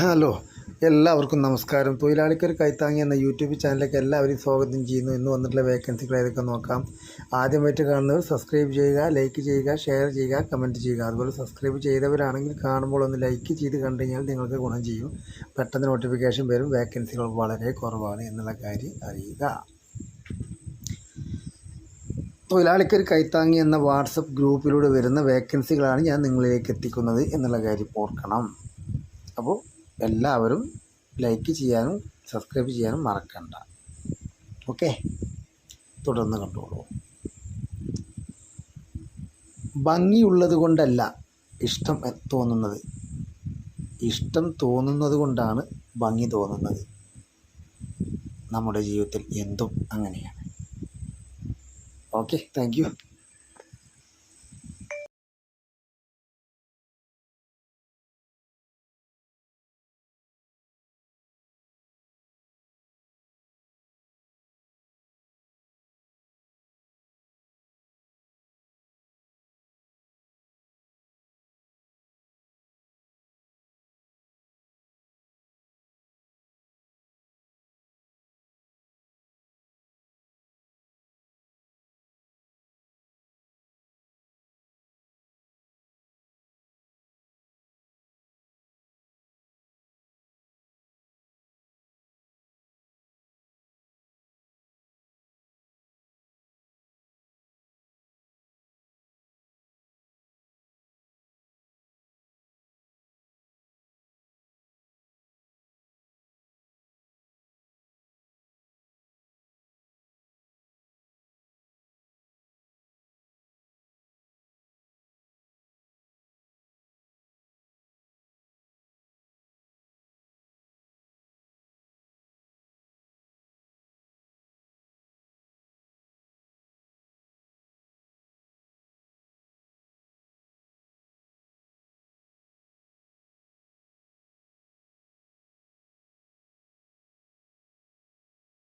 Hello, എല്ലാവർക്കും നമസ്കാരം. തൊഴിലാളിക്കൊരു കൈത്താങ്ങി എന്ന യൂട്യൂബ് ചാനലിലേക്ക് എല്ലാവരെയും സ്വാഗതം ചെയ്യുന്നു. ഇന്ന് വന്നിട്ടുള്ള വേക്കൻസികൾ ഏതൊക്കെ നോക്കാം. ആദ്യമായിട്ട് കാണുന്നവർ സബ്സ്ക്രൈബ് ചെയ്യുക, ലൈക്ക് ചെയ്യുക, ഷെയർ ചെയ്യുക, കമൻറ്റ് ചെയ്യുക. അതുപോലെ സബ്സ്ക്രൈബ് ചെയ്തവരാണെങ്കിൽ കാണുമ്പോൾ ഒന്ന് ലൈക്ക് ചെയ്ത് കണ്ടു കഴിഞ്ഞാൽ നിങ്ങൾക്ക് ഗുണം ചെയ്യും. പെട്ടെന്ന് നോട്ടിഫിക്കേഷൻ വരും. വേക്കൻസികൾ വളരെ കുറവാണ് എന്നുള്ള കാര്യം അറിയുക. തൊഴിലാളിക്കൊരു കൈത്താങ്ങി എന്ന വാട്സപ്പ് ഗ്രൂപ്പിലൂടെ വരുന്ന വേക്കൻസികളാണ് ഞാൻ നിങ്ങളിലേക്ക് എത്തിക്കുന്നത് എന്നുള്ള കാര്യം ഓർക്കണം. അപ്പോൾ എല്ലാവരും ലൈക്ക് ചെയ്യാനും സബ്സ്ക്രൈബ് ചെയ്യാനും മറക്കണ്ട. ഓക്കെ, തുടർന്ന് കണ്ടോളൂ. ഭംഗിയുള്ളത് കൊണ്ടല്ല ഇഷ്ടം തോന്നുന്നത്, ഇഷ്ടം തോന്നുന്നത് കൊണ്ടാണ് ഭംഗി തോന്നുന്നത്. നമ്മുടെ ജീവിതത്തിൽ എന്തും അങ്ങനെയാണ്. Okay, thank you.